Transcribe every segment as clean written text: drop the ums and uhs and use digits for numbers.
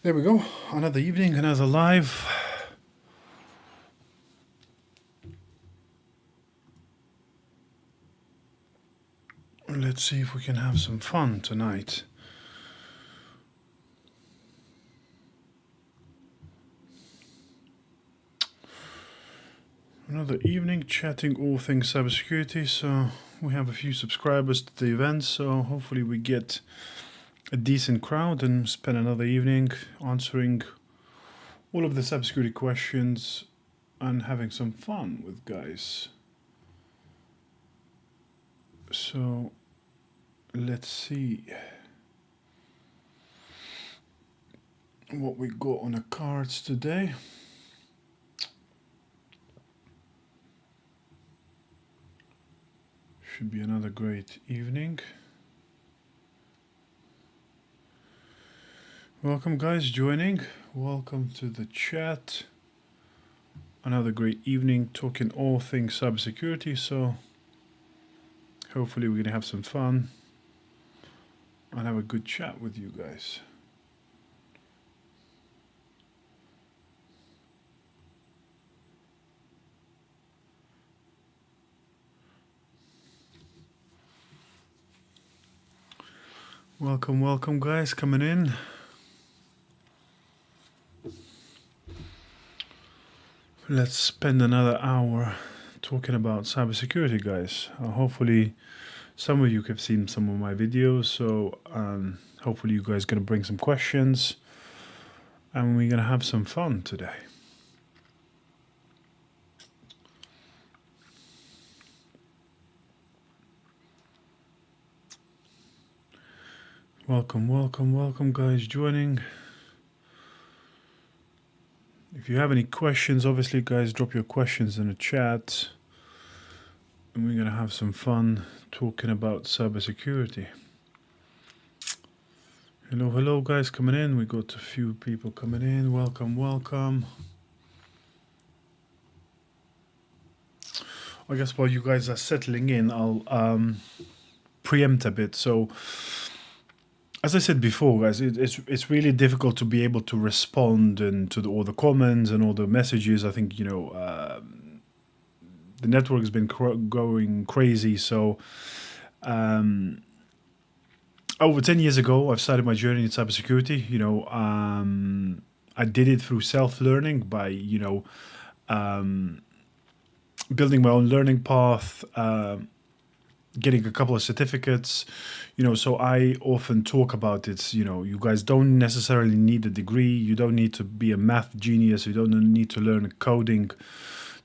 There we go. Another evening, another live. Let's see if we can have some fun tonight. Another evening chatting all things cybersecurity. So we have a few subscribers to the event, so hopefully we get a decent crowd and spend another evening answering all of the cybersecurity questions and having some fun with guys. So let's see what we got on the cards today. Should be another great evening. Welcome guys joining. Welcome to the chat. Another great evening talking all things cybersecurity. So hopefully we're gonna have some fun and have a good chat with you guys. Welcome, welcome guys coming in. Let's spend another hour talking about cybersecurity, guys. Hopefully some of you have seen some of my videos, so hopefully you guys are going to bring some questions and we're going to have some fun today. Welcome, welcome, welcome guys joining. If you have any questions, obviously guys, drop your questions in the chat and we're going to have some fun talking about cybersecurity. Hello, hello guys coming in. We got a few people coming in. Welcome, welcome. I guess while you guys are settling in, I'll preempt a bit. So as I said before, guys, it's really difficult to be able to respond and to all the comments and all the messages. I think, you know, the network has been going crazy. So over 10 years ago, I've started my journey in cybersecurity. You know, I did it through self-learning by, you know, building my own learning path, getting a couple of certificates, you know, so I often talk about it, you know, you guys don't necessarily need a degree, you don't need to be a math genius, you don't need to learn coding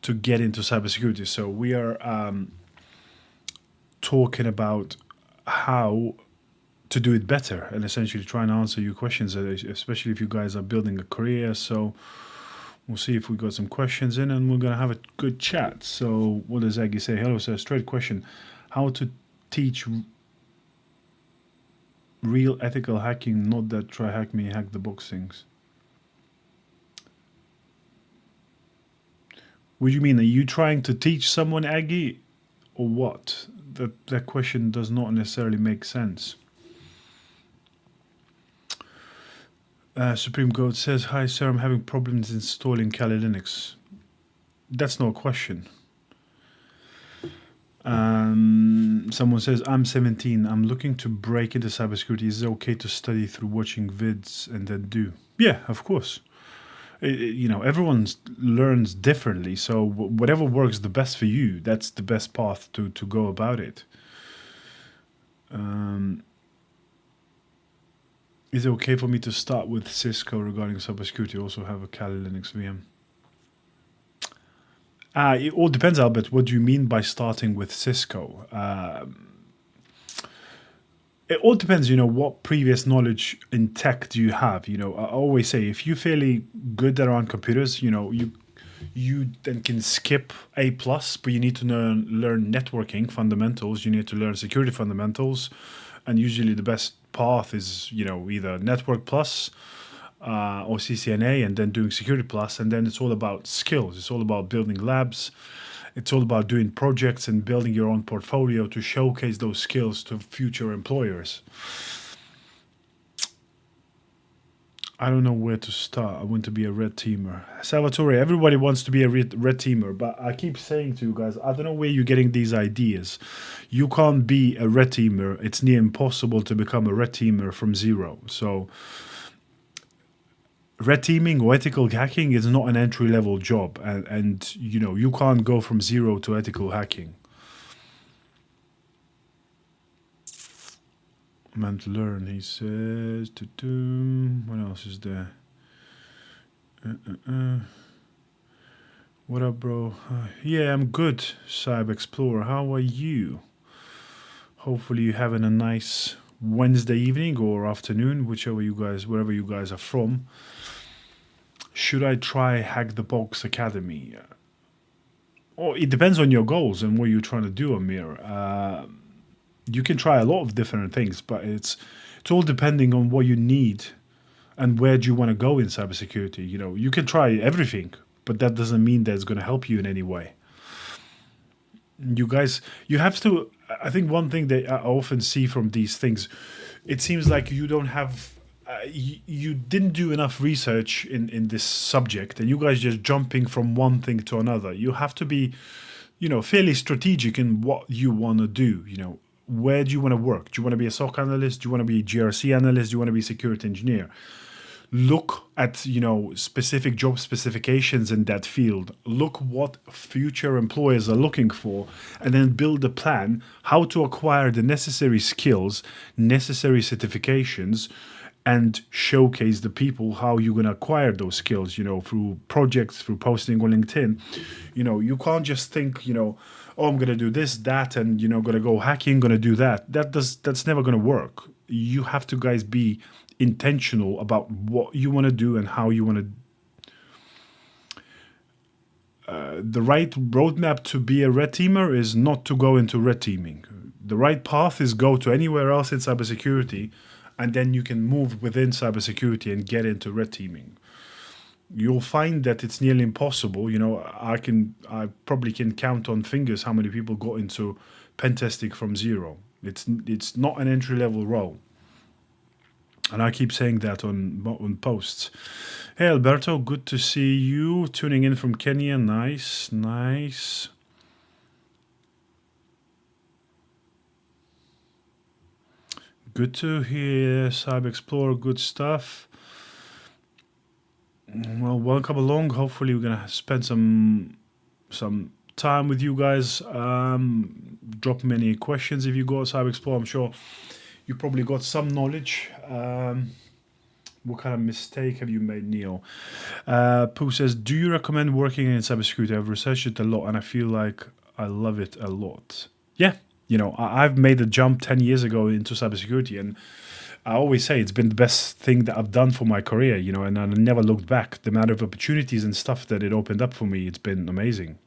to get into cybersecurity. So we are talking about how to do it better and essentially trying to answer your questions, especially if you guys are building a career. So we'll see if we got some questions in and we're going to have a good chat. So what does Aggie say? Hello, sir. Straight question. How to teach real ethical hacking, not that try hack me, hack the box things. What do you mean? Are you trying to teach someone, Aggie, or what? That question does not necessarily make sense. Supreme Goat says, hi sir, I'm having problems installing Kali Linux. That's no question. Someone says, I'm 17, I'm looking to break into cybersecurity. Is it okay to study through watching vids and then do? Yeah, of course. You know, everyone learns differently, so whatever works the best for you, that's the best path to go about it. Is it okay for me to start with Cisco regarding cybersecurity? Also have a Kali Linux VM. It all depends, Albert. What do you mean by starting with Cisco? It all depends, you know, what previous knowledge in tech do you have? You know, I always say if you're fairly good around computers, you know, you then can skip A+, but you need to learn networking fundamentals. You need to learn security fundamentals. And usually the best path is, you know, either Network Plus or CCNA and then doing Security Plus. And then it's all about skills. It's all about building labs. It's all about doing projects and building your own portfolio to showcase those skills to future employers. I don't know where to start. I want to be a red teamer. Salvatore, everybody wants to be a red teamer, but I keep saying to you guys, I don't know where you're getting these ideas. You can't be a red teamer. It's near impossible to become a red teamer from zero. So red teaming or ethical hacking is not an entry-level job. And you know, you can't go from zero to ethical hacking. Man to learn, he says. What else is there? What up, bro? Yeah, I'm good, Cyber Explorer. How are you? Hopefully you're having a nice Wednesday evening or afternoon, wherever you guys are from. Should I try Hack the Box Academy? Oh, it depends on your goals and what you're trying to do, Amir. You can try a lot of different things, but it's all depending on what you need and where do you want to go in cybersecurity. You know, you can try everything, but that doesn't mean that it's going to help you in any way. You guys, you have to. I think one thing that I often see from these things, it seems like you don't have. You didn't do enough research in this subject, and you guys just jumping from one thing to another. You have to be, you know, fairly strategic in what you want to do. You know, where do you want to work? Do you want to be a SOC analyst? Do you want to be a GRC analyst? Do you want to be a security engineer? Look at, you know, specific job specifications in that field. Look what future employers are looking for, and then build a plan how to acquire the necessary skills, necessary certifications, and showcase the people how you're going to acquire those skills, you know, through projects, through posting on LinkedIn. You know, you can't just think, you know, oh, I'm going to do this, that, and, you know, going to go hacking, going to do that. That's never going to work. You have to, guys, be intentional about what you want to do and how you want to. The right roadmap to be a red teamer is not to go into red teaming. The right path is go to anywhere else in cybersecurity, and then you can move within cybersecurity and get into red teaming. You'll find that it's nearly impossible. You know, I probably can count on fingers how many people got into pen testing from zero. It's not an entry level role, and I keep saying that on posts. Hey Alberto, good to see you tuning in from Kenya. Nice. Good to hear, Cyber Explorer. Good stuff. Well, welcome along. Hopefully, we're gonna spend some time with you guys. Drop me any questions if you got, Cyber Explorer. I'm sure you probably got some knowledge. What kind of mistake have you made, Neil? Pooh says, do you recommend working in cybersecurity? I've researched it a lot and I feel like I love it a lot. Yeah, you know, I've made a jump 10 years ago into cybersecurity, and I always say it's been the best thing that I've done for my career, you know, and I never looked back. The amount of opportunities and stuff that it opened up for me, it's been amazing.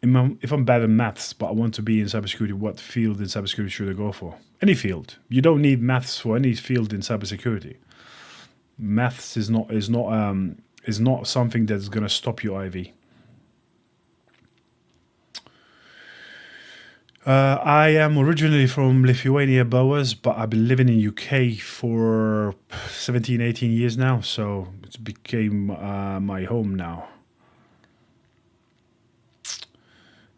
If I'm bad in maths, but I want to be in cybersecurity, what field in cybersecurity should I go for? Any field. You don't need maths for any field in cybersecurity. Maths is not something that's going to stop you, Ivy. I am originally from Lithuania, Boas, but I've been living in UK for 17, 18 years now, so it became my home now.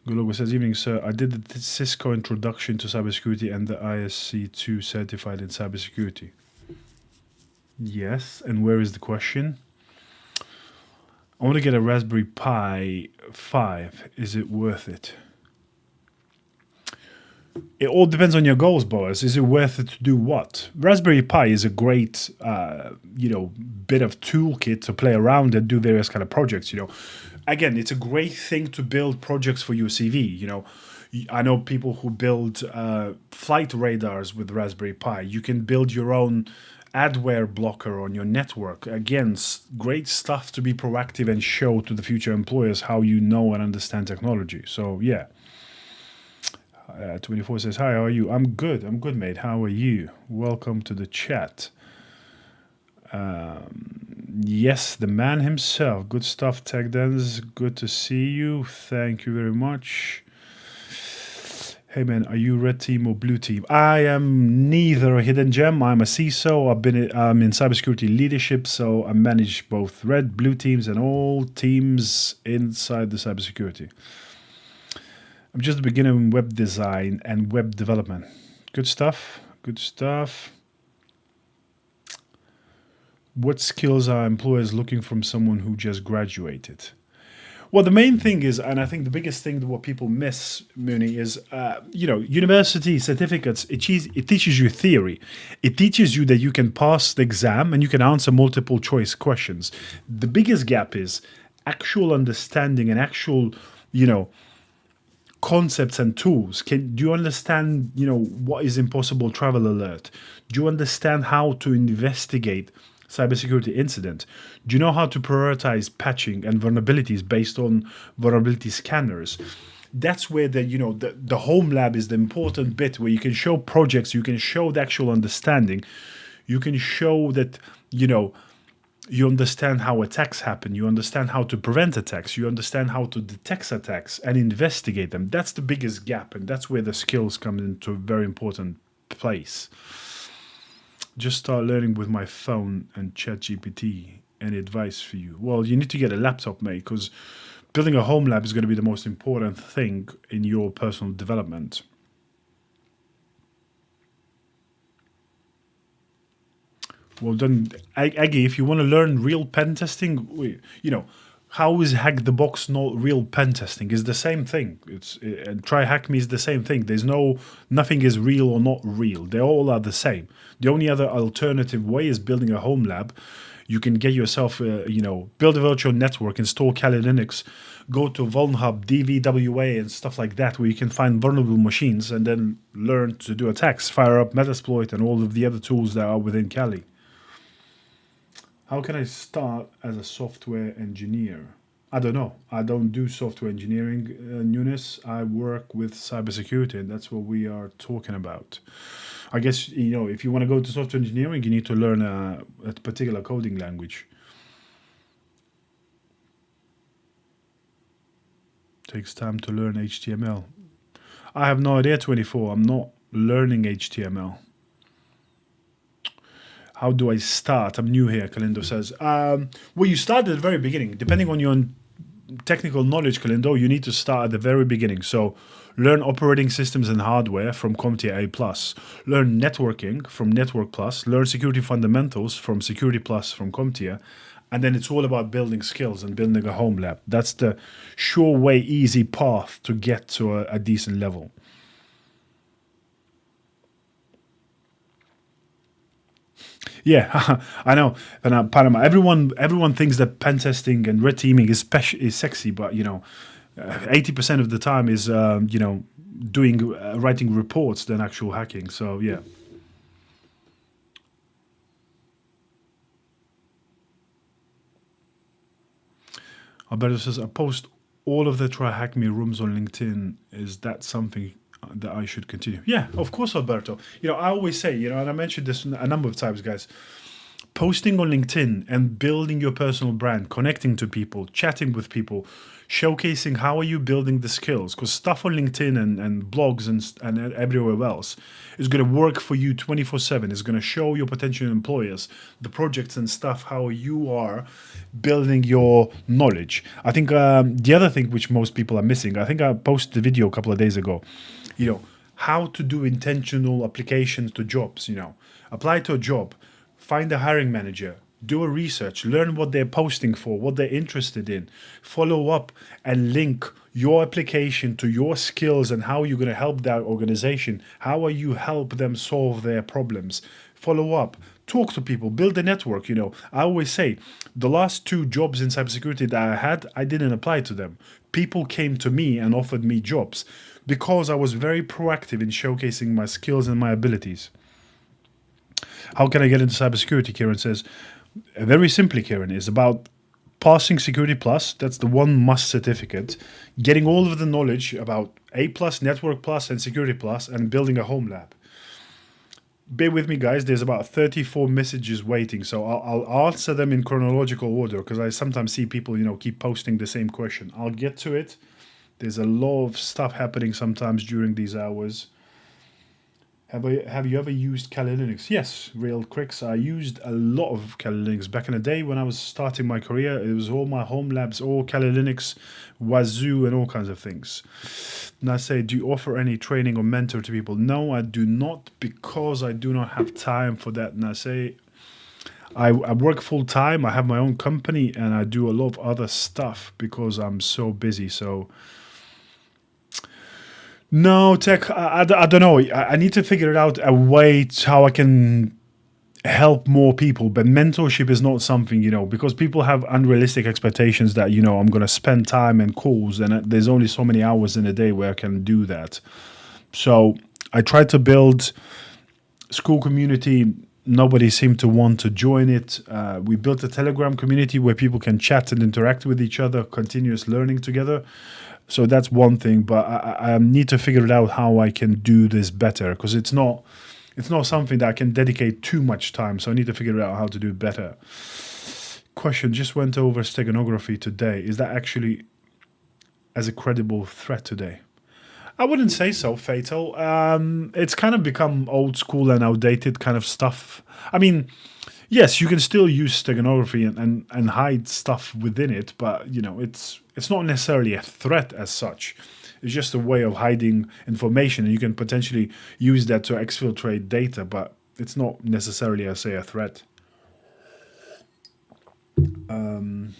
Gulogo says, evening, sir. I did the Cisco introduction to cybersecurity and the ISC2 certified in cybersecurity. Yes, and where is the question? I want to get a Raspberry Pi 5. Is it worth it? It all depends on your goals, Boaz. Is it worth it to do what? Raspberry Pi is a great, bit of toolkit to play around and do various kind of projects. You know, again, it's a great thing to build projects for your CV. You know, I know people who build flight radars with Raspberry Pi. You can build your own adware blocker on your network. Again, great stuff to be proactive and show to the future employers how you know and understand technology. So yeah. 24 says, hi, how are you? I'm good, mate. How are you? Welcome to the chat. Yes, the man himself. Good stuff, Tech Dance. Good to see you. Thank you very much. Hey man, are you red team or blue team? I am neither a hidden gem. I'm a CISO. I'm in cybersecurity leadership, so I manage both red, blue teams, and all teams inside the cybersecurity. I'm just a beginner in web design and web development. Good stuff. Good stuff. What skills are employers looking from someone who just graduated? Well, the main thing is, and I think the biggest thing that what people miss, Mooney, is, university certificates, it teaches you theory. It teaches you that you can pass the exam and you can answer multiple choice questions. The biggest gap is actual understanding and actual, concepts and tools. Do you understand, what is impossible travel alert? Do you understand how to investigate cybersecurity incident? Do you know how to prioritize patching and vulnerabilities based on vulnerability scanners? That's where the home lab is the important bit where you can show projects, you can show the actual understanding, you can show that you understand how attacks happen, you understand how to prevent attacks, you understand how to detect attacks and investigate them. That's the biggest gap, and that's where the skills come into a very important place. Just start learning with my phone and ChatGPT. Any advice for you? Well, you need to get a laptop, mate, because building a home lab is going to be the most important thing in your personal development. Well done, Aggie. If you want to learn real pen testing, how is Hack the Box not real pen testing? It's the same thing. And Try Hack Me is the same thing. Nothing is real or not real. They all are the same. The only other alternative way is building a home lab. You can get yourself, build a virtual network, install Kali Linux, go to VulnHub, DVWA, and stuff like that, where you can find vulnerable machines and then learn to do attacks, fire up Metasploit, and all of the other tools that are within Kali. How can I start as a software engineer? I don't know. I don't do software engineering, Nunes. I work with cybersecurity, and that's what we are talking about. I guess, if you want to go to software engineering, you need to learn a particular coding language. Takes time to learn HTML. I have no idea, 24. I'm not learning HTML. How do I start? I'm new here, Kalindo says. Well, you start at the very beginning. Depending on your technical knowledge, Kalindo, you need to start at the very beginning. So learn operating systems and hardware from CompTIA A+. Learn networking from Network Plus. Learn security fundamentals from Security Plus from CompTIA. And then it's all about building skills and building a home lab. That's the sure way, easy path to get to a decent level. Yeah, I know. And Panama, everyone thinks that pen testing and red teaming is sexy, but 80% of the time is writing reports than actual hacking. So yeah. Alberto says, I post all of the Try Hack Me rooms on LinkedIn. Is that something that I should continue? Yeah, of course, Alberto. I always say, and I mentioned this a number of times, guys, posting on LinkedIn and building your personal brand, connecting to people, chatting with people, showcasing how are you building the skills, because stuff on LinkedIn and blogs and everywhere else is going to work for you 24/7. It's going to show your potential employers the projects and stuff, how you are building your knowledge. I think the other thing which most people are missing, I think I posted a video a couple of days ago, how to do intentional applications to jobs. Apply to a job, find a hiring manager, do a research, learn what they're posting for, what they're interested in, follow up and link your application to your skills and how you're going to help that organization. How are you help them solve their problems? Follow up, talk to people, build a network. I always say the last 2 jobs in cybersecurity that I had, I didn't apply to them. People came to me and offered me jobs because I was very proactive in showcasing my skills and my abilities. How can I get into cybersecurity? Kieran says, very simply, Kieran, is about passing Security Plus. That's the one must certificate. Getting all of the knowledge about A+, Network Plus, and Security Plus, and building a home lab. Bear with me, guys. There's about 34 messages waiting, so I'll answer them in chronological order because I sometimes see people, keep posting the same question. I'll get to it. There's a lot of stuff happening sometimes during these hours. Have you ever used Kali Linux? Yes, real quicks. I used a lot of Kali Linux back in the day when I was starting my career. It was all my home labs, all Kali Linux, Wazoo, and all kinds of things. And I say, do you offer any training or mentor to people? No, I do not, because I do not have time for that. And I say, I work full time. I have my own company, and I do a lot of other stuff because I'm so busy. So. No, tech, I don't know. I need to figure it out a way to how I can help more people. But mentorship is not something, because people have unrealistic expectations that, I'm going to spend time in calls and there's only so many hours in a day where I can do that. So I tried to build Skool community. Nobody seemed to want to join it. We built a Telegram community where people can chat and interact with each other, continuous learning together. So that's one thing, but I need to figure it out how I can do this better, because it's not something that I can dedicate too much time. So I need to figure out how to do it better. Question: just went over steganography today. Is that actually as a credible threat today? I wouldn't say so, Fatal. It's kind of become old school and outdated kind of stuff. I mean, yes, you can still use steganography and hide stuff within it, but it's not necessarily a threat as such. It's just a way of hiding information, and you can potentially use that to exfiltrate data, but it's not necessarily, I say, a threat. I'm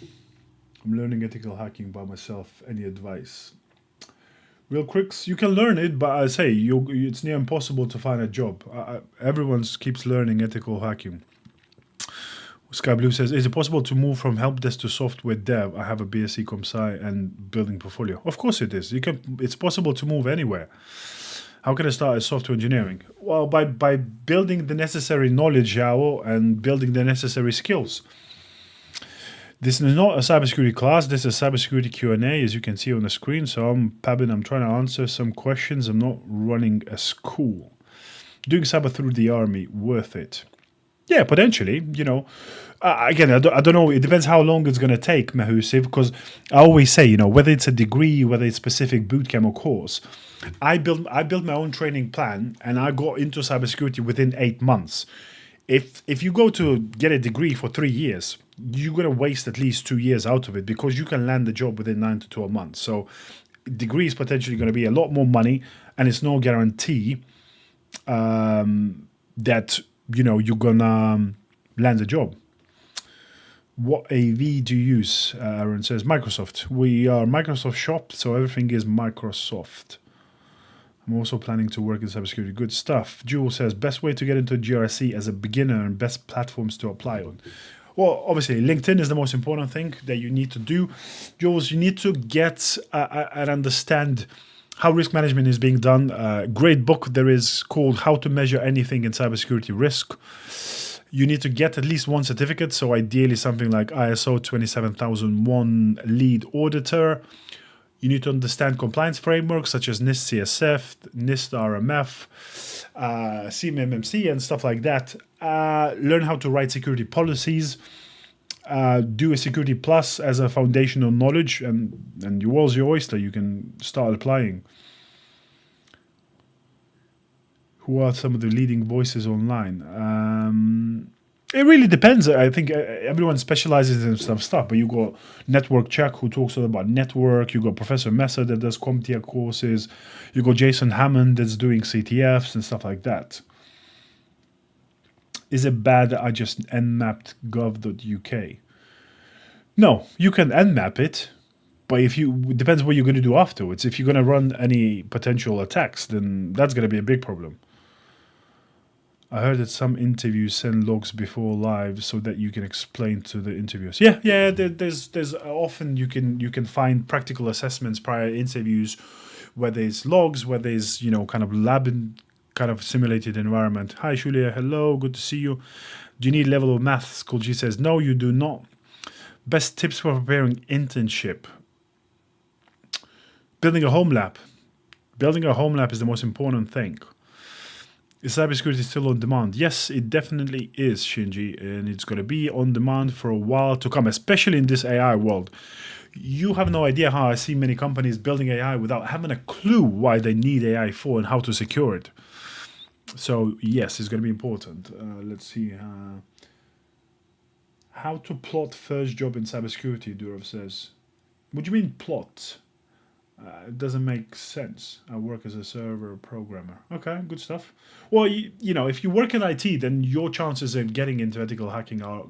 learning ethical hacking by myself. Any advice? Real quicks, you can learn it, but I say it's near impossible to find a job. Everyone keeps learning ethical hacking. Sky Blue says, is it possible to move from help desk to software dev? I have a BSc CompSci and building portfolio. Of course it is. It's possible to move anywhere. How can I start as software engineering? Well, by building the necessary knowledge, Xiao, and building the necessary skills. This is not a cybersecurity class. This is a cybersecurity Q&A, as you can see on the screen. So I'm trying to answer some questions. I'm not running a school. Doing cyber through the army, worth it? Yeah, potentially, again, I don't know. It depends how long it's going to take, Mahusiv, because I always say, whether it's a degree, whether it's specific bootcamp or course, I built my own training plan, and I got into cybersecurity within 8 months. If you go to get a degree for 3 years, you're going to waste at least 2 years out of it, because you can land the job within 9 to 12 months. So degree is potentially going to be a lot more money, and it's no guarantee that you're gonna land a job. What AV do you use? Aaron says Microsoft. We are Microsoft shop, so everything is Microsoft. I'm also planning to work in cybersecurity. Good stuff. Jewel says best way to get into GRC as a beginner and best platforms to apply on. Well, obviously, LinkedIn is the most important thing that you need to do. Jules, you need to get and understand how risk management is being done. Great book there is called How to Measure Anything in Cybersecurity Risk. You need to get at least one certificate, so ideally something like ISO 27001 lead auditor. You need to understand compliance frameworks such as NIST CSF, NIST RMF, CMMC and stuff like that. Learn how to write security policies. Do a Security Plus as a foundational knowledge, and your world's your oyster. You can start applying. Who are some of the leading voices online? It really depends. I think everyone specializes in some stuff, but you got Network Check, who talks about network. You got Professor Messer that does CompTIA courses. You got Jason Hammond that's doing CTFs and stuff like that. Is it bad that I just nmapped gov.uk? No, you can nmap it, but it depends what you're going to do afterwards. If you're going to run any potential attacks, then that's going to be a big problem. I heard that some interviews send logs before live so that you can explain to the interviewers. Yeah. There's often you can find practical assessments prior interviews, where there's logs, where there's kind of lab and kind of simulated environment. Hi Julia, hello, good to see you. Do you need level of maths? CTRL+G says no, you do not. Best tips for preparing internship. Building a home lab. Building a home lab is the most important thing. Is cybersecurity still on demand? Yes, it definitely is, Shinji, and it's going to be on demand for a while to come, especially in this AI world. You have no idea how I see many companies building AI without having a clue why they need AI for and how to secure it. So yes, it's going to be important. Let's see. How to plot first job in cybersecurity, Durov says. What do you mean plot? It doesn't make sense. I work as a server programmer. Okay, good stuff. Well, if you work in IT, then your chances of getting into ethical hacking are,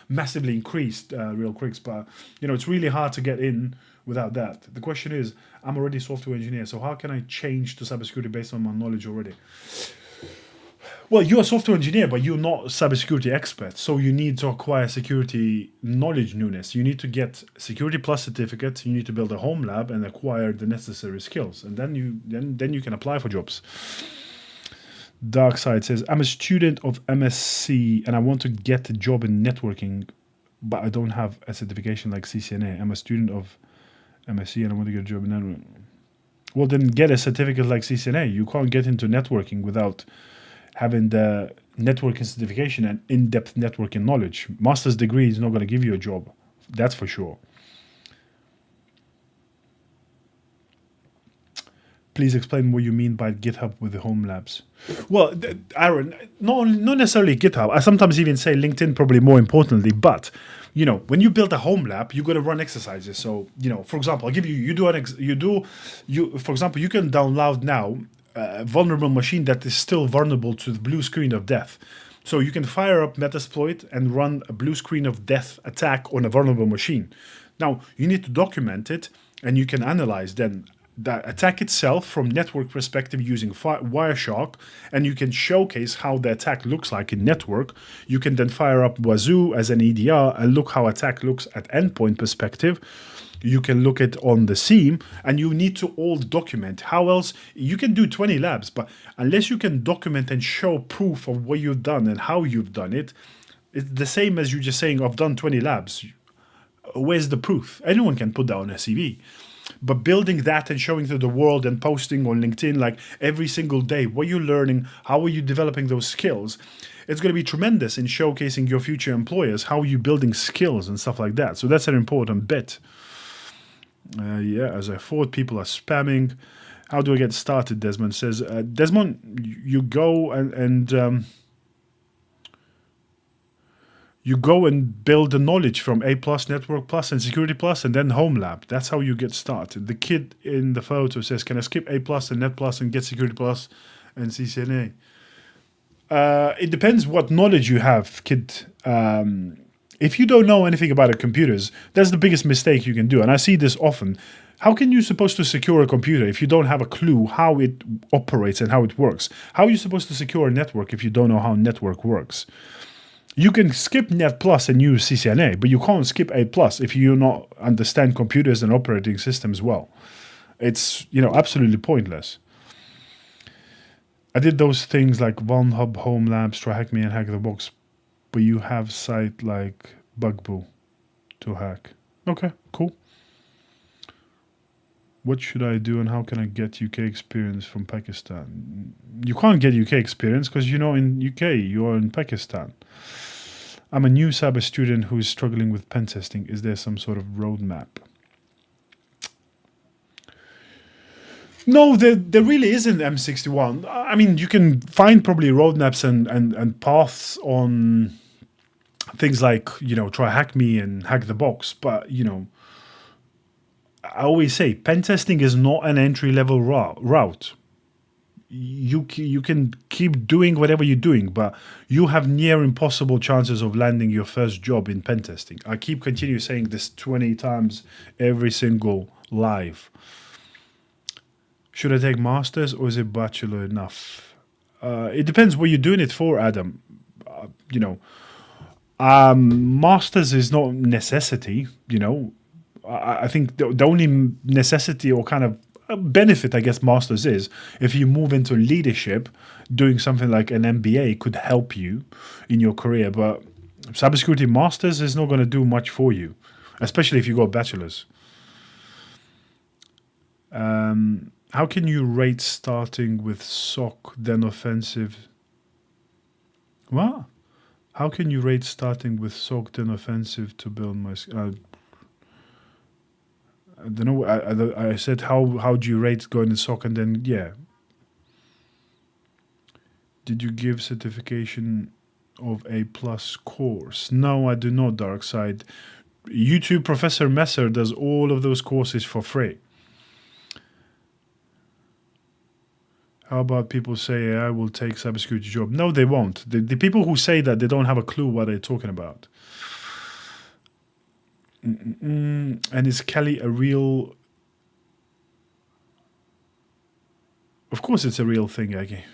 massively increased real quick. But, it's really hard to get in without that. The question is, I'm already a software engineer, so how can I change to cybersecurity based on my knowledge already? Well, you're a software engineer, but you're not a cybersecurity expert. So you need to acquire security knowledge newness. You need to get Security Plus certificate. You need to build a home lab and acquire the necessary skills. And then you can apply for jobs. Dark Side says, I'm a student of MSc and I want to get a job in networking, but I don't have a certification like CCNA. I'm a student of MSc and I want to get a job in networking. Well, then get a certificate like CCNA. You can't get into networking without having the networking certification and in-depth networking knowledge. Master's degree is not going to give you a job. That's for sure. Please explain what you mean by GitHub with the home labs. Well, Aaron, not necessarily GitHub. I sometimes even say LinkedIn, probably more importantly. But when you build a home lab, you got to run exercises. So for example, I'll give you for example, you can download now a vulnerable machine that is still vulnerable to the blue screen of death. So you can fire up Metasploit and run a blue screen of death attack on a vulnerable machine. Now, you need to document it, and you can analyze then the attack itself from network perspective using Wireshark, and you can showcase how the attack looks like in network. You can then fire up Wazoo as an EDR and look how attack looks at endpoint perspective. You can look at on the SIEM, and you need to all document. How else? You can do 20 labs, but unless you can document and show proof of what you've done and how you've done it, it's the same as you just saying, I've done 20 labs. Where's the proof? Anyone can put that on a CV. But building that and showing to the world and posting on LinkedIn like every single day, what you're learning, how are you developing those skills, it's going to be tremendous in showcasing your future employers, how are you building skills and stuff like that. So that's an important bit. As I thought, people are spamming. How do I get started? Desmond says. Desmond, you go and you go and build the knowledge from A+, Network Plus, and Security Plus, and then Home Lab. That's how you get started. The kid in the photo says, "Can I skip A+, and Net Plus, and get Security Plus and CCNA?" It depends what knowledge you have, kid. If you don't know anything about computers, that's the biggest mistake you can do. And I see this often. How can you supposed to secure a computer if you don't have a clue how it operates and how it works? How are you supposed to secure a network if you don't know how network works? You can skip Net Plus and use CCNA, but you can't skip A Plus if you not understand computers and operating systems well. It's absolutely pointless. I did those things like OneHub, Home Labs, Try Hack Me and Hack the Box, but you have site like Bugaboo to hack. Okay, cool. What should I do and how can I get UK experience from Pakistan? You can't get UK experience because in UK, you are in Pakistan. I'm a new cyber student who is struggling with pen testing. Is there some sort of roadmap? No, there really isn't M61. I mean, you can find probably roadmaps and paths on things like, Try Hack Me and Hack the Box. But, I always say pen testing is not an entry-level route. You can keep doing whatever you're doing, but you have near impossible chances of landing your first job in pen testing. I continue saying this 20 times every single live. Should I take masters or is a bachelor enough? It depends what you're doing it for, Adam. Masters is not necessity. I think the only necessity or kind of benefit, I guess, masters is if you move into leadership, doing something like an MBA could help you in your career. But cybersecurity masters is not going to do much for you, especially if you got bachelors. How can you rate starting with SOC, then offensive? What? How can you rate starting with SOC, then offensive to build my... I don't know. I said how do you rate going to SOC and then, yeah. Did you give certification of A+ course? No, I do not, Darkside. YouTube Professor Messer does all of those courses for free. How about people say AI will take cybersecurity job? No, they won't. The people who say that, they don't have a clue what they're talking about. And is Kelly a real... Of course it's a real thing, Aggie.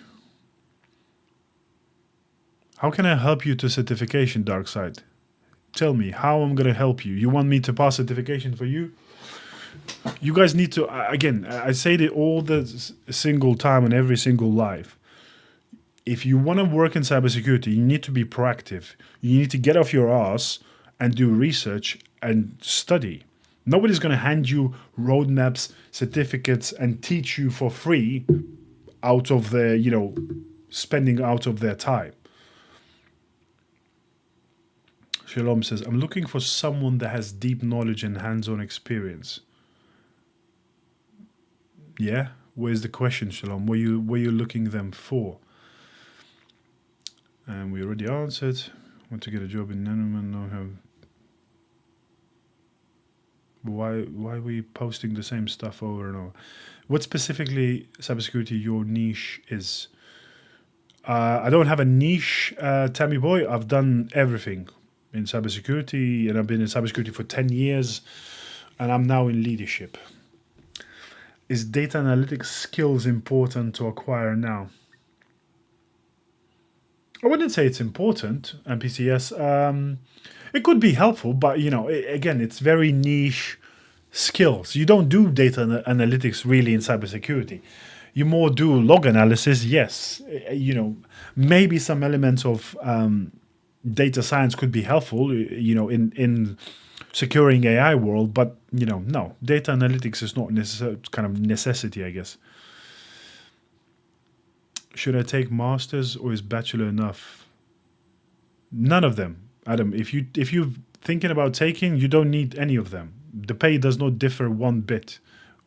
How can I help you to certification, Darkside? Tell me, how I'm going to help you? You want me to pass certification for you? You guys need to, again, I say it all the single time in every single live. If you want to work in cybersecurity, you need to be proactive. You need to get off your ass and do research and study. Nobody's going to hand you roadmaps, certificates, and teach you for free out of their, spending out of their time. Shalom says, I'm looking for someone that has deep knowledge and hands-on experience. Yeah? Where's the question, Shalom? What are you looking them for? And we already answered. Want to get a job in Nanoman? No, have. Why are we posting the same stuff over and over? What specifically cybersecurity your niche is? I don't have a niche, Tammy boy. I've done everything in cybersecurity, and I've been in cybersecurity for 10 years, and I'm now in leadership. Is data analytics skills important to acquire now? I wouldn't say it's important, MPCS. It could be helpful, but, again, it's very niche skills. You don't do data analytics really in cybersecurity. You more do log analysis, yes. Maybe some elements of data science could be helpful, in securing AI world, but, no. Data analytics is not kind of necessity, I guess. Should I take masters or is bachelor enough? None of them, Adam. If you're thinking about taking, you don't need any of them. The pay does not differ one bit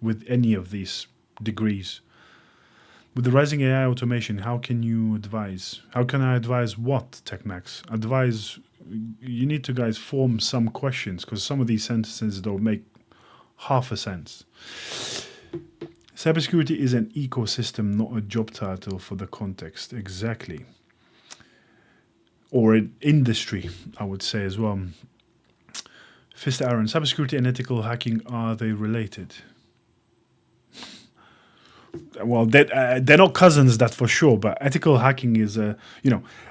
with any of these degrees. With the rising AI automation, how can you advise? How can I advise what, TechMax? Advise, you need to, guys, form some questions, because some of these sentences don't make half a sense. Cybersecurity is an ecosystem, not a job title for the context. Exactly. Or an industry, I would say as well. Fist Aaron, cybersecurity and ethical hacking, are they related? Well, they're not cousins, that's for sure, but ethical hacking is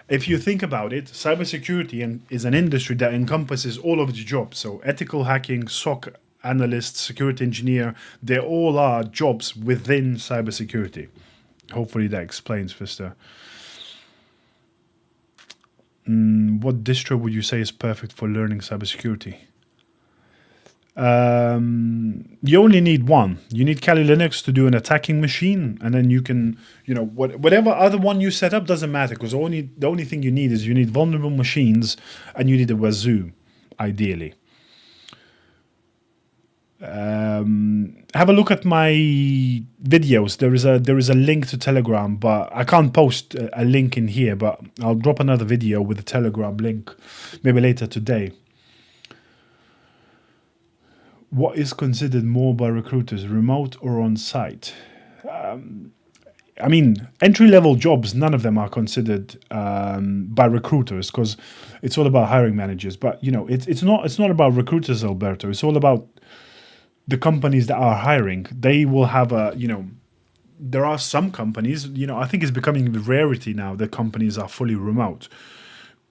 if you think about it, cybersecurity is an industry that encompasses all of the jobs. So ethical hacking, SOC analyst, security engineer, they all are jobs within cybersecurity. Hopefully that explains, Fister. What distro would you say is perfect for learning cybersecurity? You only need one. You need Kali Linux to do an attacking machine, and then you can, whatever other one you set up doesn't matter, because the only thing you need is you need vulnerable machines and you need a wazoo, ideally. Have a look at my videos. There is a link to Telegram, but I can't post a link in here, but I'll drop another video with a Telegram link maybe later today. What is considered more by recruiters, remote or on-site? Entry-level jobs, none of them are considered by recruiters, because it's all about hiring managers. But it's not about recruiters, Alberto. It's all about the companies that are hiring. They will have there are some companies, I think it's becoming the rarity now that companies are fully remote.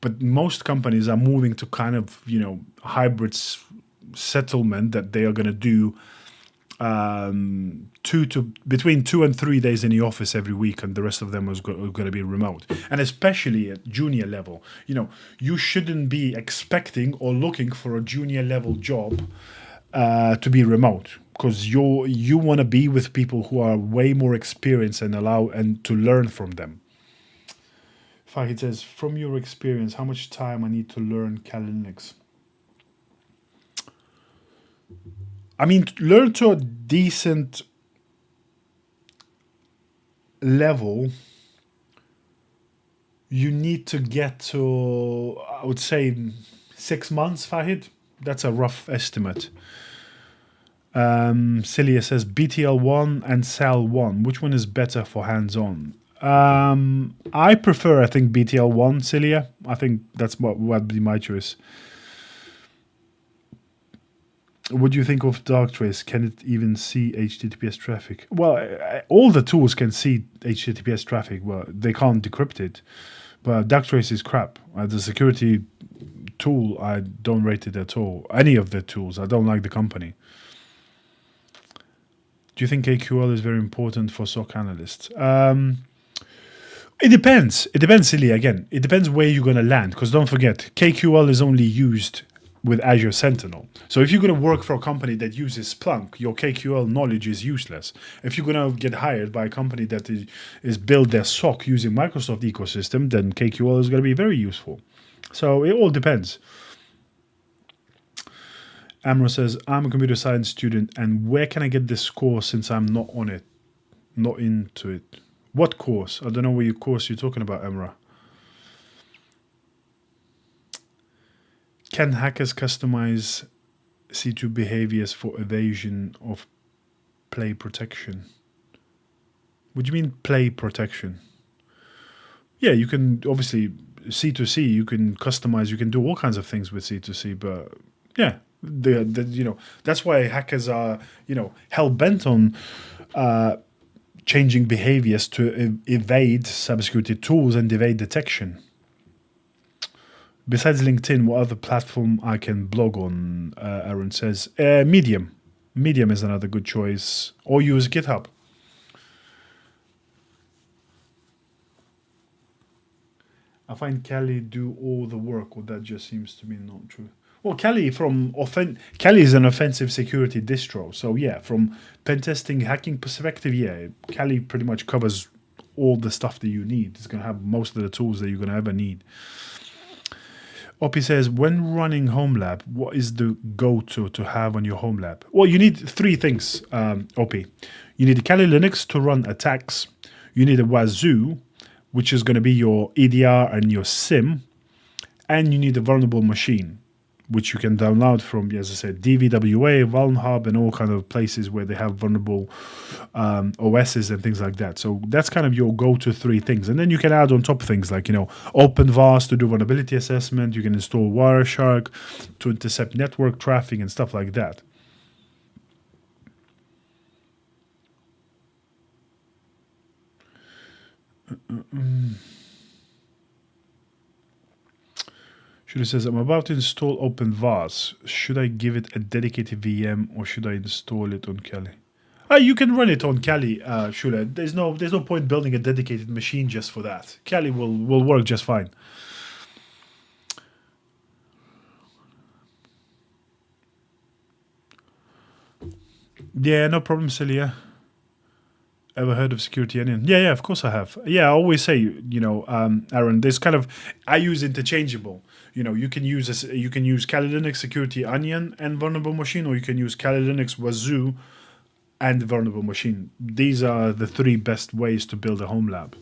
But most companies are moving to kind of, hybrid settlement that they are going to do between 2 and 3 days in the office every week, and the rest of them is going to be remote. And especially at junior level, you shouldn't be expecting or looking for a junior level job to be remote. because you want to be with people who are way more experienced and to learn from them. Fahid says, from your experience, how much time I need to learn Kali Linux? I mean, learn to a decent level, you need to get to, I would say, 6 months, Fahid. That's a rough estimate. Celia says BTL1 and SAL1. Which one is better for hands-on? I prefer, I think, BTL1, Celia. I think that's what would be my choice. What do you think of Darktrace? Can it even see HTTPS traffic? Well, all the tools can see HTTPS traffic. Well, they can't decrypt it. But Darktrace is crap. As a security tool, I don't rate it at all. Any of the tools. I don't like the company. Do you think KQL is very important for SOC analysts? It depends. It depends, Silly, again. It depends where you're going to land. Because don't forget, KQL is only used with Azure Sentinel. So if you're going to work for a company that uses Splunk, your KQL knowledge is useless. If you're going to get hired by a company that is build their SOC using Microsoft ecosystem, then KQL is going to be very useful. So it all depends. Amro says, I'm a computer science student, and where can I get this course since I'm not on it, not into it? What course? I don't know what course you're talking about, Amra. Can hackers customize C2 behaviors for evasion of play protection? What do you mean play protection? Yeah, you can obviously C2C. You can customize. You can do all kinds of things with C2C. But yeah, that's why hackers are hell bent on changing behaviors to evade cybersecurity tools and evade detection. Besides LinkedIn, what other platform I can blog on? Aaron says Medium. Medium is another good choice. Or use GitHub. I find Kali do all the work, or that just seems to be not true. Well, Kali is an offensive security distro. So yeah, from pen testing, hacking perspective, yeah, Kali pretty much covers all the stuff that you need. It's going to have most of the tools that you're going to ever need. Opi says, when running home lab, what is the go-to to have on your home lab? Well, you need 3 things, Opi. You need a Kali Linux to run attacks. You need a Wazoo, which is going to be your EDR and your SIM. And you need a vulnerable machine, which you can download from, as I said, DVWA, VulnHub, and all kind of places where they have vulnerable OSs and things like that. So that's kind of your go-to 3 things. And then you can add on top things like, OpenVAS to do vulnerability assessment. You can install Wireshark to intercept network traffic and stuff like that. Shula says, I'm about to install OpenVAS. Should I give it a dedicated VM or should I install it on Kali? You can run it on Kali, Shula. There's no point building a dedicated machine just for that. Kali will work just fine. Yeah, no problem, Celia. Ever heard of Security Onion? Yeah, of course I have. Yeah, I always say, Aaron, there's kind of, I use interchangeable. You can use Kali Linux Security Onion and Vulnerable Machine, or you can use Kali Linux Wazoo and Vulnerable Machine. These are the 3 best ways to build a home lab.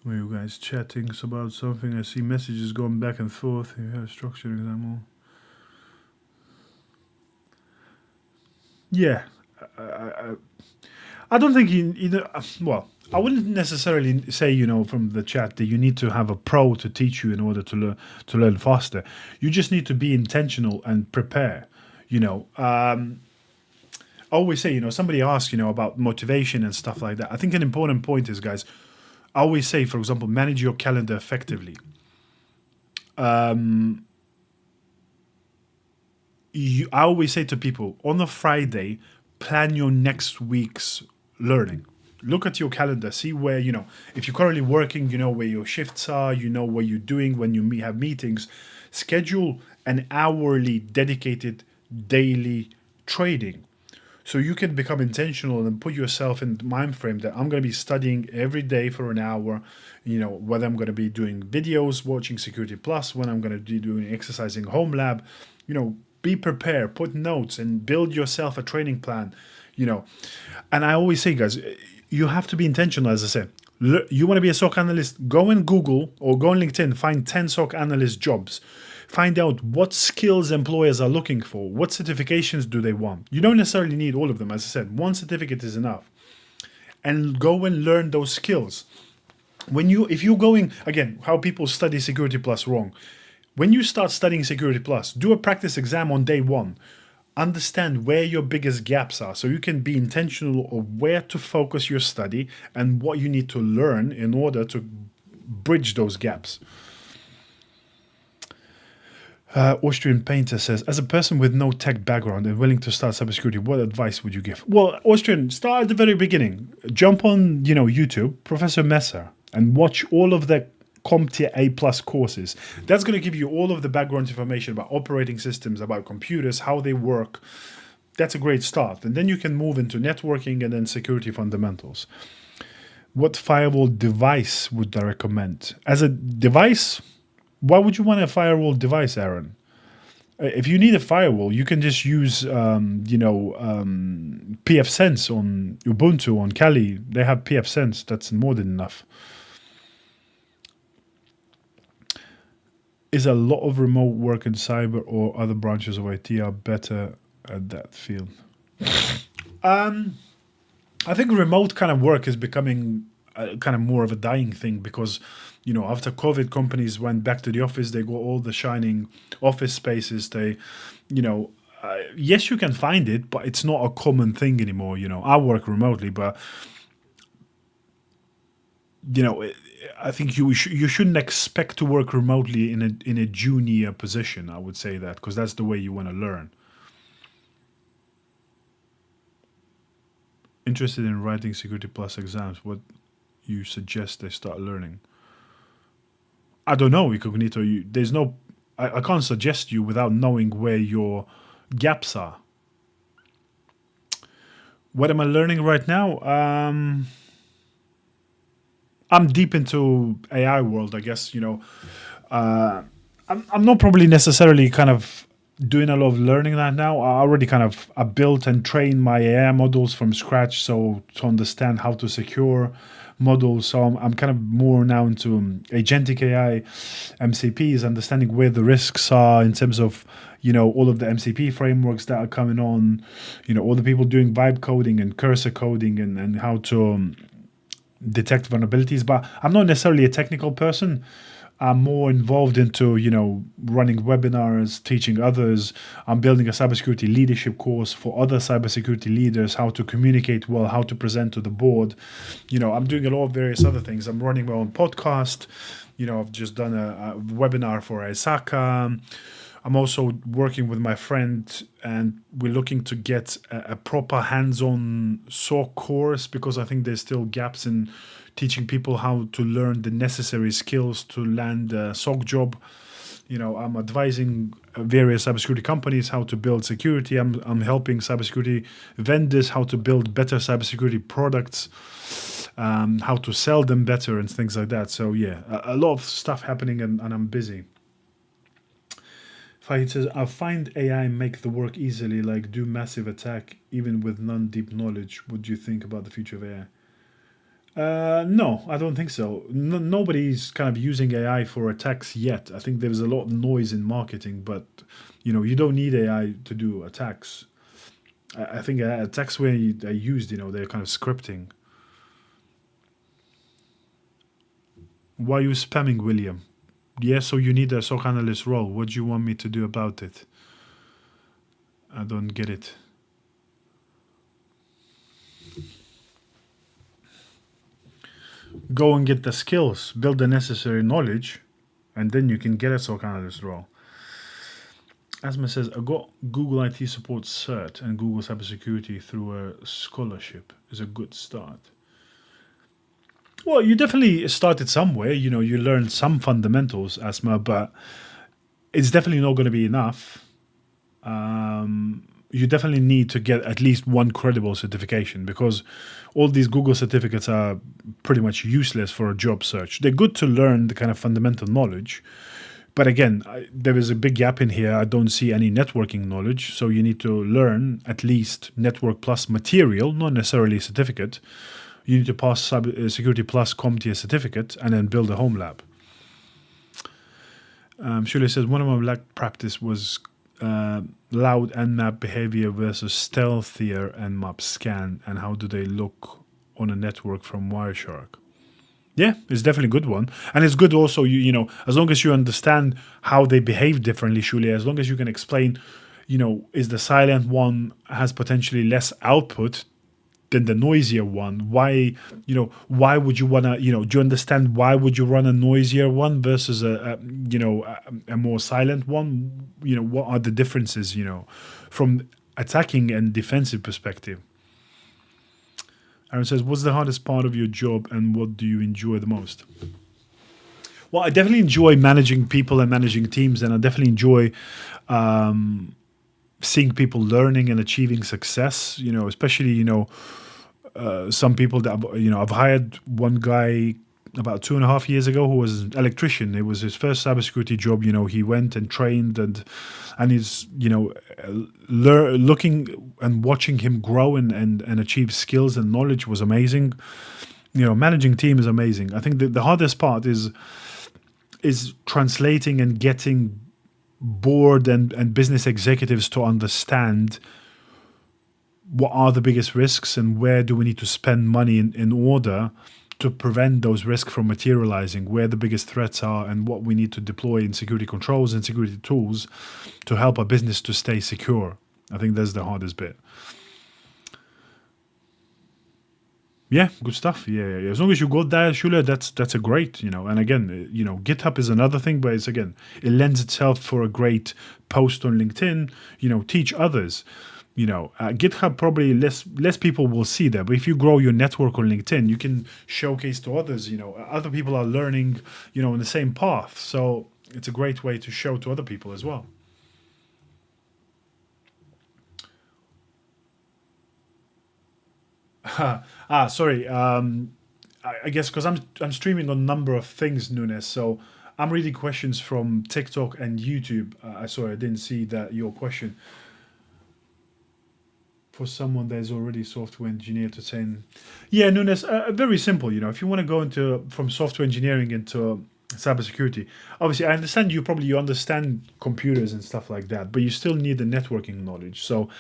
Were you guys chatting about something? I see messages going back and forth. You have structured example. Yeah. I don't think well, I wouldn't necessarily say, from the chat that you need to have a pro to teach you in order to learn faster. You just need to be intentional and prepare. I always say, somebody asks, about motivation and stuff like that. I think an important point is, guys, I always say, for example, manage your calendar effectively. I always say to people on a Friday, plan your next week's learning. Look at your calendar, see where, if you're currently working, you know where your shifts are, you know what you're doing when you have meetings. Schedule an hourly dedicated daily trading. So you can become intentional and put yourself in the mind frame that I'm going to be studying every day for an hour, whether I'm going to be doing videos, watching Security Plus, when I'm going to be doing exercising home lab, be prepared, put notes and build yourself a training plan, And I always say, guys, you have to be intentional, as I said. You want to be a SOC analyst, go in Google or go on LinkedIn, find 10 SOC analyst jobs. Find out what skills employers are looking for. What certifications do they want? You don't necessarily need all of them. As I said, one certificate is enough. And go and learn those skills. If you're going, again, how people study Security Plus wrong. When you start studying Security Plus, do a practice exam on day one. Understand where your biggest gaps are so you can be intentional of where to focus your study and what you need to learn in order to bridge those gaps. Austrian Painter says, as a person with no tech background and willing to start cybersecurity, what advice would you give? Well, Austrian, start at the very beginning. Jump on, YouTube, Professor Messer, and watch all of the CompTIA A+ courses. That's going to give you all of the background information about operating systems, about computers, how they work. That's a great start. And then you can move into networking and then security fundamentals. What firewall device would I recommend? As a device, why would you want a firewall device, Aaron? If you need a firewall, you can just use, pfSense on Ubuntu, on Kali. They have pfSense. That's more than enough. Is a lot of remote work in cyber or other branches of IT are better at that field? I think remote kind of work is becoming kind of more of a dying thing because, after COVID, companies went back to the office. They got all the shining office spaces. Yes, you can find it, but it's not a common thing anymore. I work remotely, but I think you shouldn't expect to work remotely in a junior position. I would say that because that's the way you want to learn. Interested in writing Security Plus exams? What you suggest they start learning? I don't know, Incognito. There's no. I can't suggest you without knowing where your gaps are. What am I learning right now? I'm deep into AI world, I guess, I'm not probably necessarily kind of doing a lot of learning that now. I already I built and trained my AI models from scratch, so to understand how to secure models. So I'm kind of more now into agentic AI, MCPs, understanding where the risks are in terms of, all of the MCP frameworks that are coming on, all the people doing vibe coding and cursor coding and how to detect vulnerabilities. But I'm not necessarily a technical person. I'm more involved into, running webinars, teaching others. I'm building a cybersecurity leadership course for other cybersecurity leaders, how to communicate well, how to present to the board. I'm doing a lot of various other things. I'm running my own podcast. I've just done a webinar for 𝐬𝐫𝐫. I'm also working with my friend and we're looking to get a proper hands-on SOC course because I think there's still gaps in teaching people how to learn the necessary skills to land a SOC job. I'm advising various cybersecurity companies how to build security. I'm helping cybersecurity vendors how to build better cybersecurity products, how to sell them better and things like that. So yeah, a lot of stuff happening and I'm busy. It says, I find AI make the work easily, like do massive attack, even with non-deep knowledge. What do you think about the future of AI? No, I don't think so. Nobody's kind of using AI for attacks yet. I think there's a lot of noise in marketing, but you don't need AI to do attacks. I think attacks where they're used, they're kind of scripting. Why are you spamming, William? Yeah, so you need a SOC analyst role. What do you want me to do about it? I don't get it. Go and get the skills, build the necessary knowledge, and then you can get a SOC analyst role. Asma says, I got Google IT support cert and Google cybersecurity through a scholarship. Is a good start. Well, you definitely started somewhere. You know, you learned some fundamentals, Asma, but it's definitely not going to be enough. You definitely need to get at least one credible certification, because all these Google certificates are pretty much useless for a job search. They're good to learn the kind of fundamental knowledge. But again, there is a big gap in here. I don't see any networking knowledge. So you need to learn at least network plus material, not necessarily a certificate. You need to pass Cybersecurity Plus CompTIA certificate and then build a home lab. Shirley says, one of my black practice was loud Nmap behavior versus stealthier Nmap scan, and how do they look on a network from Wireshark? Yeah, it's definitely a good one. And it's good also, you know, as long as you understand how they behave differently, Shuli, as long as you can explain, you know, is the silent one has potentially less output than the noisier one? Why, you know, why would you want to, you know, do you understand why would you run a noisier one versus a more silent one? You know, what are the differences, you know, from attacking and defensive perspective? Aaron says, what's the hardest part of your job and what do you enjoy the most? Well, I definitely enjoy managing people and managing teams, and I definitely enjoy seeing people learning and achieving success, you know, especially, you know, some people that, you know, I've hired one guy about 2.5 years ago who was an electrician. It was his first cybersecurity job. You know, he went and trained and he's, you know, looking and watching him grow and achieve skills and knowledge was amazing. You know, managing team is amazing. I think the hardest part is translating and getting board and business executives to understand what are the biggest risks and where do we need to spend money in order to prevent those risks from materializing, where the biggest threats are and what we need to deploy in security controls and security tools to help our business to stay secure. I think that's the hardest bit. Yeah, good stuff. Yeah. As long as you got that, Shula, that's a great, you know. And again, you know, GitHub is another thing, but it's again, it lends itself for a great post on LinkedIn. You know, teach others. You know, GitHub probably less people will see that, but if you grow your network on LinkedIn, you can showcase to others. You know, other people are learning, you know, in the same path. So it's a great way to show to other people as well. Sorry. I guess because I'm streaming on a number of things, Nunes. So I'm reading questions from TikTok and YouTube. Sorry, I didn't see that your question. For someone that is already software engineer to say, yeah, Nunes, very simple. You know, if you want to go into from software engineering into cybersecurity, obviously I understand you understand computers and stuff like that, but you still need the networking knowledge. So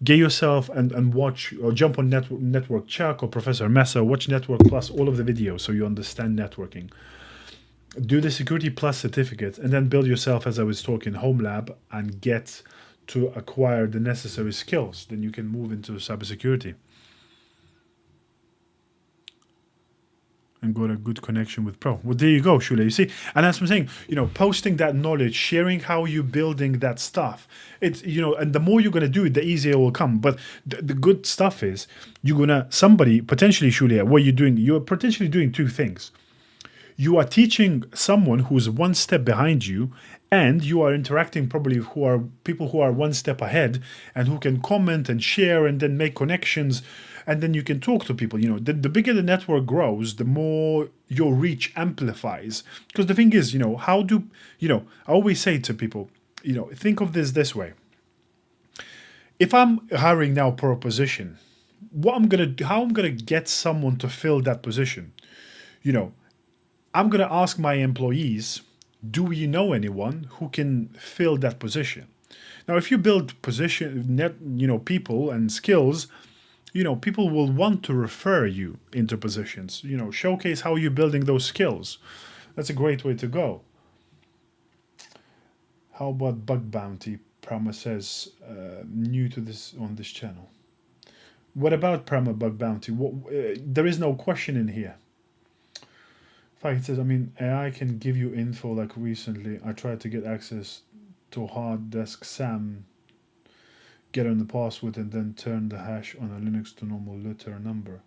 get yourself and watch or jump on Network Chuck or Professor Mesa, watch Network Plus, all of the videos so you understand networking. Do the Security Plus certificate and then build yourself, as I was talking, home lab and get to acquire the necessary skills. Then you can move into cybersecurity and got a good connection with Pro. Well, there you go, Shule. You see, and as I'm saying, you know, posting that knowledge, sharing how you're building that stuff. It's, you know, and the more you're gonna do it, the easier it will come. But the good stuff is you're gonna somebody potentially, Shule, what you're doing, you're potentially doing two things. You are teaching someone who's one step behind you, and you are interacting probably who are people who are one step ahead and who can comment and share and then make connections, and then you can talk to people. You know, the bigger the network grows, the more your reach amplifies. Because the thing is, you know, I always say to people, you know, think of this way. If I'm hiring now for a position, how I'm gonna get someone to fill that position? You know, I'm going to ask my employees, do you know anyone who can fill that position? Now, if you build people and skills, you know, people will want to refer you into positions, you know, showcase how you're building those skills. That's a great way to go. How about bug bounty? Prama says, new to this on this channel. What about Prama bug bounty? There is no question in here. In fact, it says, I mean, AI can give you info. Like recently, I tried to get access to hard disk SAM, get on the password, and then turn the hash on a Linux to normal letter number.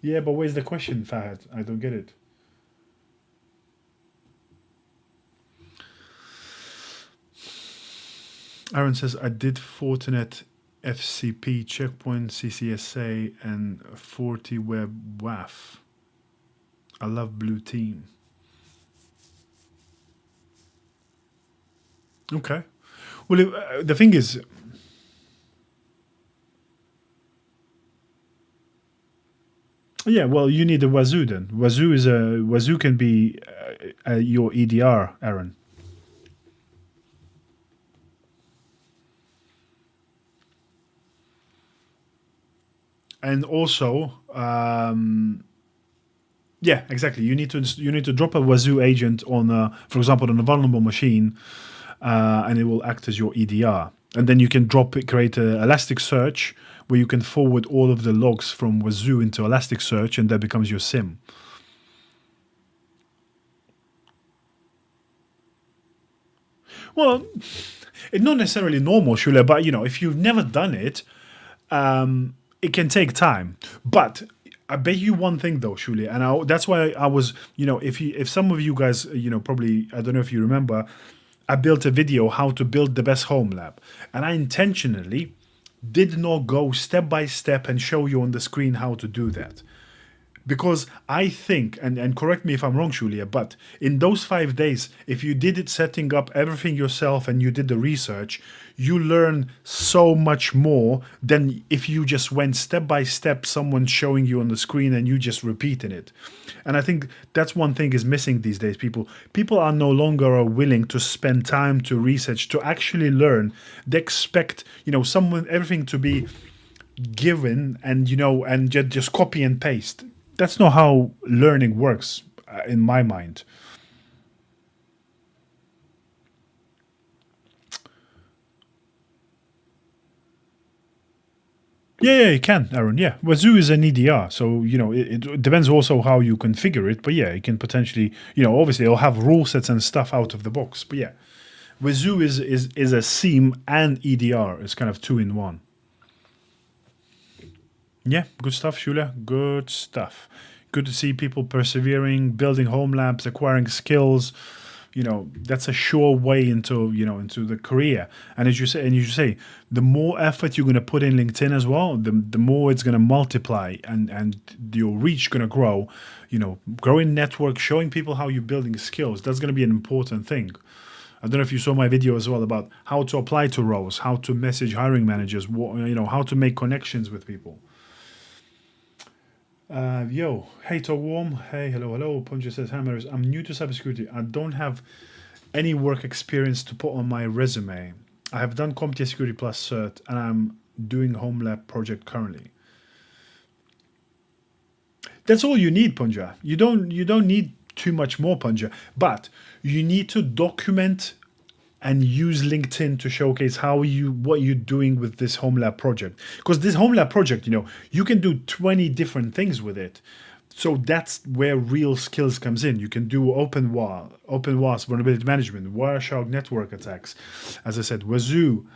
Yeah, but where's the question, Fahad? I don't get it. Aaron says, I did Fortinet FCP, Checkpoint, CCSA, and 40 Web WAF. I love Blue Team. Okay. Well, the thing is, yeah, well, you need a Wazoo then. Wazoo can be your EDR, Aaron. And also, yeah, exactly. You need to drop a Wazoo agent on, for example, on a vulnerable machine, and it will act as your EDR. And then you can create an Elasticsearch where you can forward all of the logs from Wazoo into Elasticsearch, and that becomes your SIM. Well, it's not necessarily normal, Shula, but if you've never done it, it can take time. But I bet you one thing though, Shuli, and that's why I was, if some of you guys, probably, I don't know if you remember, I built a video how to build the best home lab, and I intentionally did not go step by step and show you on the screen how to do that. Because I think, and correct me if I'm wrong, Julia, but in those 5 days, if you did it setting up everything yourself and you did the research, you learn so much more than if you just went step by step, someone showing you on the screen and you just repeating it. And I think that's one thing is missing these days. People are no longer willing to spend time to research, to actually learn. They expect, everything to be given and, and just copy and paste. That's not how learning works, in my mind. Yeah, you can, Aaron. Yeah, Wazoo is an EDR, so it depends also how you configure it. But yeah, it can potentially, obviously it'll have rule sets and stuff out of the box. But yeah, Wazoo is a SIEM and EDR. It's kind of two in one. Yeah, good stuff, Shula. Good stuff. Good to see people persevering, building home labs, acquiring skills. That's a sure way into the career. And as you say, the more effort you're going to put in LinkedIn as well, the more it's going to multiply and your reach going to grow. Growing network, showing people how you're building skills. That's going to be an important thing. I don't know if you saw my video as well about how to apply to roles, how to message hiring managers, how to make connections with people. Yo, hey Warm, hey, hello. Punja says, Hammers, I'm new to cybersecurity. I don't have any work experience to put on my resume. I have done CompTIA Security Plus cert, and I'm doing home lab project currently. That's all you need, Punja. You don't need too much more, Punja, but you need to document and use LinkedIn to showcase what you're doing with this home lab project. Because this home lab project, you can do 20 different things with it. So that's where real skills comes in. You can do open WAS, vulnerability management, Wireshark network attacks. As I said, Wazoo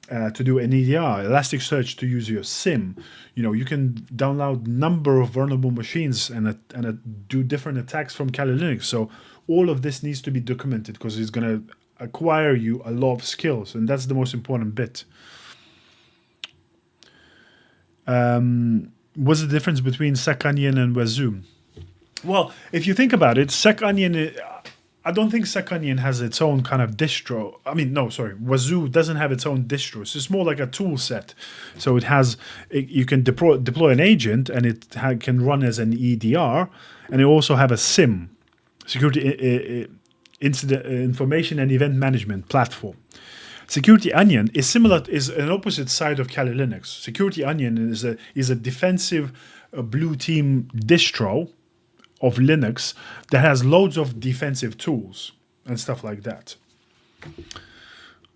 to do an EDR, Elasticsearch to use your SIM. You can download number of vulnerable machines and do different attacks from Kali Linux. So all of this needs to be documented because it's going to acquire you a lot of skills, and that's the most important bit. What's the difference between 𝐶𝐿 and Wazoo? Well, if you think about it, 𝐶𝐿, I don't think 𝐶𝐿 has its own kind of distro. Wazoo doesn't have its own distro. So it's more like a tool set. So you can deploy an agent, and it can run as an EDR, and it also have a SIM, security incident information and event management platform. Security Onion is an opposite side of Kali Linux. Security Onion is a defensive blue team distro of Linux that has loads of defensive tools and stuff like that.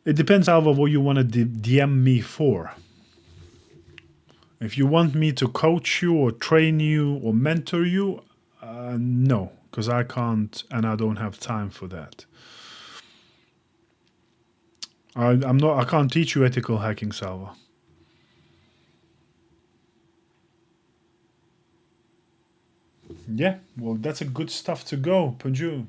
It depends, however, what you want to DM me for. If you want me to coach you or train you or mentor you, No, because I can't and I don't have time for that. I can't teach you ethical hacking, Salva. Yeah, well, that's a good stuff to go, Punju.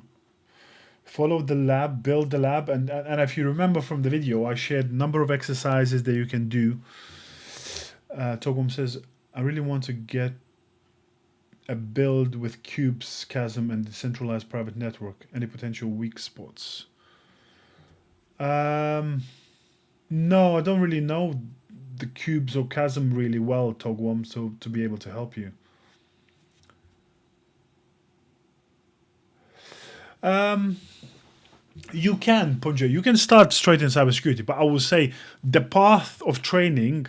Follow the lab, build the lab, and if you remember from the video, I shared a number of exercises that you can do. 𝐃𝐨𝐧'𝐭 says, I really want to get a build with cubes, chasm, and decentralized private network. Any potential weak spots? No, I don't really know the cubes or chasm really well, 𝐃𝐴, so to be able to help you. You can, Punja, you can start straight in cybersecurity, but I will say the path of training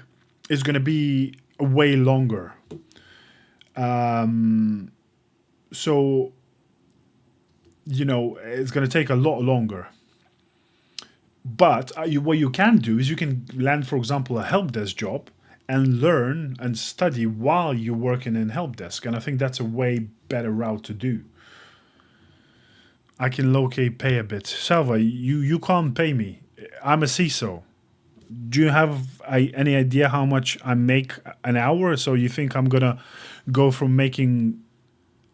is going to be way longer. So, you know, it's going to take a lot longer. But what you can do is you can land, for example, a help desk job and learn and study while you're working in help desk. And I think that's a way better route to do. I can locate pay a bit. Salva, you can't pay me. I'm a CISO. Do you have any idea how much I make an hour? So you think I'm going to go from making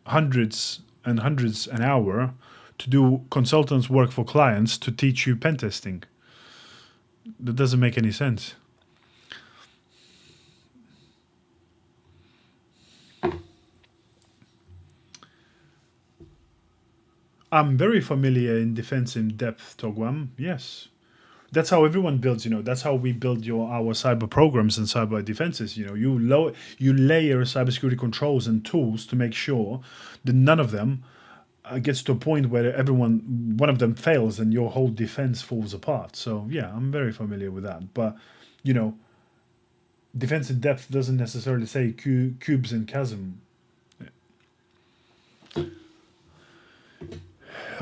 hundreds and hundreds an hour to do consultants work for clients to teach you pen testing? That doesn't make any sense. I'm very familiar in defense in depth, 𝐃𝐴. Yes. That's how everyone builds, you know, that's how we build our cyber programs and cyber defenses. You know, you layer cybersecurity controls and tools to make sure that none of them gets to a point where one of them fails and your whole defense falls apart. So yeah, I'm very familiar with that. But, you know, defense in depth doesn't necessarily say cubes and chasm.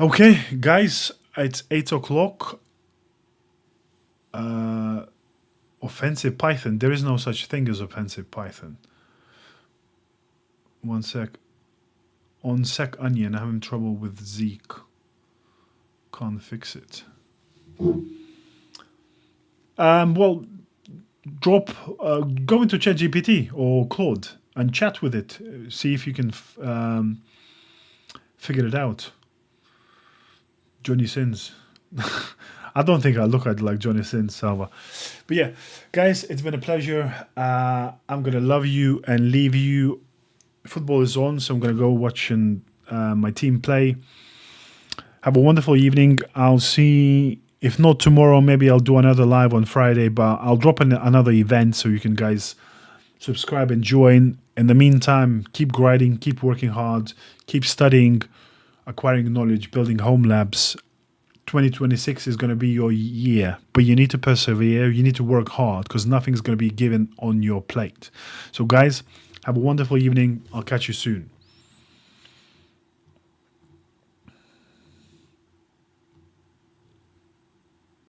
Okay, guys, it's 8 o'clock. Offensive Python. There is no such thing as offensive Python. One sec. On sec onion, I'm having trouble with Zeek. Can't fix it. Well, go into ChatGPT or Claude and chat with it. See if you can figure it out. Johnny Sins. I don't think I look at like Johnny Sins, Salva. But yeah, guys, it's been a pleasure. I'm going to love you and leave you. Football is on, so I'm going to go watch my team play. Have a wonderful evening. I'll see, if not tomorrow, maybe I'll do another live on Friday, but I'll drop another event so you can guys subscribe and join. In the meantime, keep grinding, keep working hard, keep studying, acquiring knowledge, building home labs. 2026 is going to be your year, but you need to persevere. You need to work hard because nothing's going to be given on your plate. So guys, have a wonderful evening. I'll catch you soon.